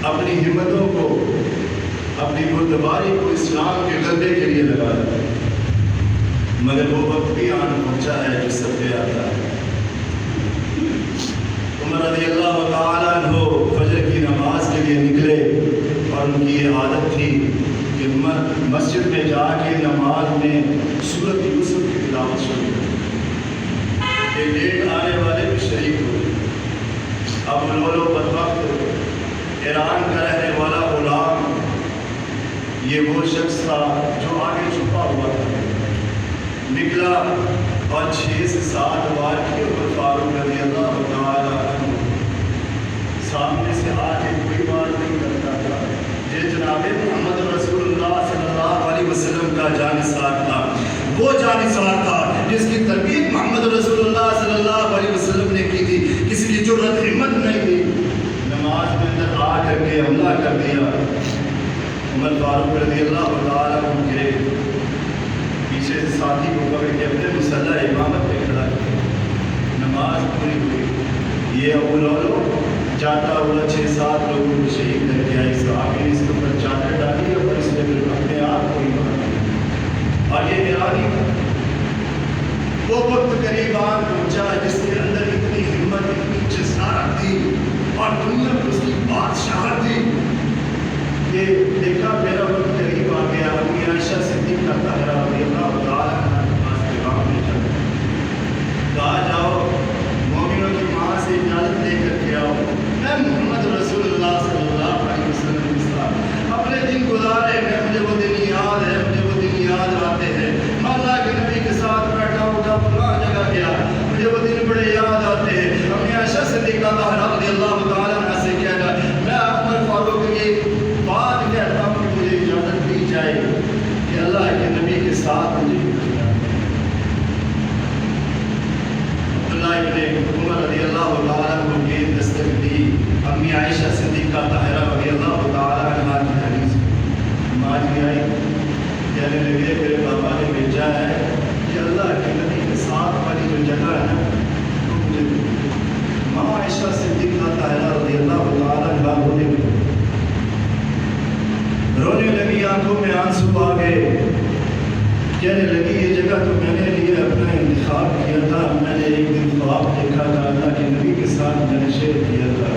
اپنی ہمتوں کو، اپنی بردباری کو اسلام شام کے غلبے کے لیے لگا دیا، مگر وہ وقت بھی آن پہنچا ہے جو سب پہ آتا ہے۔ عمر رضی اللہ تعالیٰ عنہ فجر کی نماز کے لیے نکلے اور ان کی یہ عادت تھی کہ مسجد میں جا کے نماز میں سورۃ یوسف کی تلاوت شروع کریں کہ لیٹ آنے والے بھی شریک ہوئے۔ اب لولو بدبخت ایران کا رہنے والا غلام یہ وہ شخص تھا جو آگے چھپا ہوا تھا، نکلا اور 6 سے 7 بار کی عمر فاروق رضی اللہ تعالیٰ عنہ سامنے سے آ کے کوئی بات نہیں کرتا تھا۔ یہ جناب محمد رسول اللہ صلی اللہ علیہ وسلم کا جانثار تھا، وہ جانثار تھا جس کی تربیت محمد رسول اللہ صلی اللہ علیہ وسلم نے کی تھی، کسی کی جرأت ہمت نہیں تھی۔ نماز کے اندر آ کر کے حملہ کر دیا۔ عمر فاروق رضی اللہ تعالیٰ عنہ کے پیچھے سے ساتھی کو پکڑ کے اپنے مصلی امامت پہ کھڑا کیا۔ نماز پوری ہوئی، یہ ابو لولو جاتا ہوا 6-7 لوگوں کو شہید کر کے آئی، صحابی نے اس کے اوپر چادر ڈالی اور اس نے پھر اپنے آپ کو ہی مار دیا۔ اور یہ ایرانی تھا، وہ وقت قریب آن پہنچا جس کے اندر اتنی ہمت، اتنی جسارت تھی اور دنیا میں اس کی بادشاہت تھی کہ دیکھا میرا وقت قریب آ گیا۔ امی عائشہ صدیقہ طاہرہ رضی اللہ تعالیٰ عنہا کے پاس پیغام بھیجا، کہا جاؤ مومنوں کی ماں سے اجازت لے کر کے آؤ، میں محمد رسول اللہ صلی اللہ علیہ وسلم کے ساتھ اپنے دن گزارے ہیں، مجھے وہ دن یاد ہے، مجھے وہ دن یاد آتے ہیں، میں اللہ کے نبی کے ساتھ بیٹھا ہوگا فلاں جگہ گیا، مجھے وہ دن بڑے یاد آتے ہیں۔ امی عائشہ صدیقہ طاہرہ رضی اللہ تعالیٰ عنہا سے کہا گا، میں عمر فاروق کی بات کہتا ہوں کہ مجھے اجازت دی جائے کہ اللہ کے نبی کے ساتھ مجھے عبداللہ ابن عمر رضی اللہ تعالیٰ عنہ کی دستک دی۔ امی عائشہ صدیقہ طاہرہ رضی اللہ تعالیٰ عنہا کی حدیث ماں جی آئی، کہنے لگے میرے بابا نے بھیجا ہے کہ اللہ کے نبی کے ساتھ والی جو جگہ ہے نا وہ مجھے دے۔ ماں عائشہ صدیقہ طاہرہ رضی اللہ تعالیٰ عنہا رونے لگی، آنکھوں میں آنسو آ گئے، کہنے لگی یہ جگہ تو میں نے لیے اپنا انتخاب کیا تھا، میں نے ایک دن خواب دیکھا تھا اللہ کے نبی کے ساتھ میں نے شیئر کیا تھا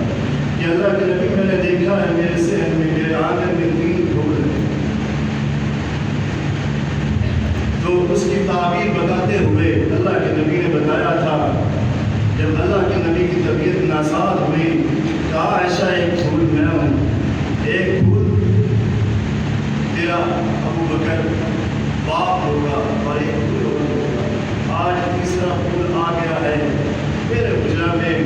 کہ اللہ کے نبی میں نے دیکھا ہے میرے ذہن میں، میرے آنگن میں 3 پھول ہیں۔ تو اس کی تعبیر بتاتے ہوئے اللہ کے نبی نے بتایا تھا، جب اللہ کے نبی کی طبیعت ناساز ہوئی کہا عائشہ ایک پھول میں ہوں، ایک پھول تیرا ابو بکر باپ ہوگا اور ایک پھول ہوگا، آج تیسرا پھول آ گیا ہے میرے حجرہ میں،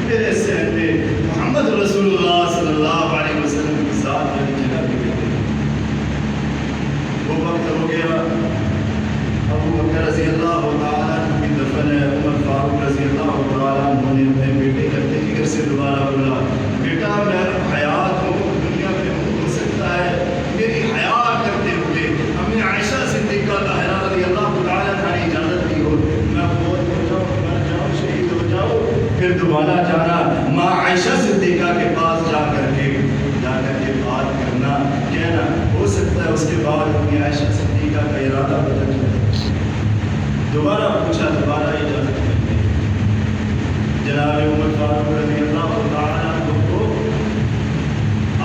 میرے ذہن میں محمد رسول اللہ صلی اللہ علیہ وسلم کے ساتھ میری جگہ پہ بیٹھے۔ وہ وقت ہو گیا، ابو بکر رضی اللہ تعالیٰ عنہ کی دفن ہے۔ عمر فاروق رضی اللہ تعالیٰ عنہ نے اپنے بیٹے کے فکر سے دوبارہ بولا، بیٹا میں حیات ہوں، دنیا میں ہو سکتا ہے میری حیات کرتے ہوئے امی عائشہ صدیقہ طاہرہ رضی اللہ تعالیٰ عنہا نے اجازت دی ہو، میں فوت ہو جاؤں، مر جاؤں، شہید ہو جاؤں، پھر دوبارہ جانا ماں عائشہ صدیقہ کے پاس جا کر کے بات کرنا، کہنا ہو سکتا ہے اس کے بعد امی عائشہ صدیقہ کا ارادہ بدل جائے۔ دوبارہ پوچھا، دوبارہ اجازت کر دی۔ جناب عمر فاروق رضی اللہ تعالیٰ عنہ کو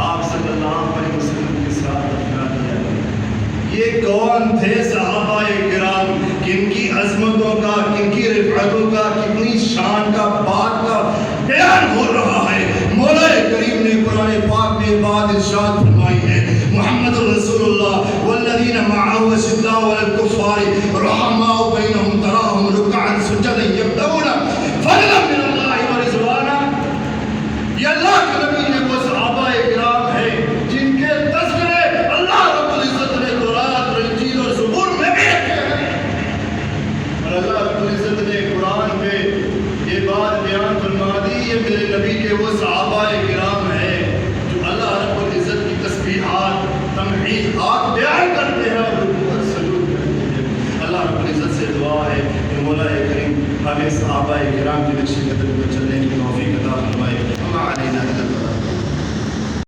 آپ صلی اللہ علیہ وسلم کے ساتھ دفنا دیا۔ یہ کون تھے صحابہ کرام، کن کی عظمتوں کا، کن کی رفعتوں کا، کتنی شان کا، بات کا بیان ہو رہا ہے۔ مولا کریم نے قرآن پاک میں بات ارشاد فرمائی ہے، محمد رسول اللہ والذین معه اشداء علی الکفار رحماء بینہم تراہم رکعا سجدا یبتغون فضلا من اللہ ورضوانا۔ یہ اللہ کے نبی نے وہ صحابہ کرام ہیں جن کے تذکرے اللہ رب العزت نے تورات اور انجیل اور زبور میں بھی رکھے ہیں، اور اللہ رب العزت نے قرآن میں یہ بات بیان فرما دی، یہ میرے نبی کے وہ صحابہ کرام ہیں جو اللہ رب العزت کی تسبیحات، تمجیدات بیان کرتے ہیں اور رکوع اور سجود کرتے ہیں۔ اللہ رب العزت سے دعا ہے کہ مولا کریم ہمیں صحابہ کرام کے نقش قدم پر چلنے کی توفیق عطا فرمائے۔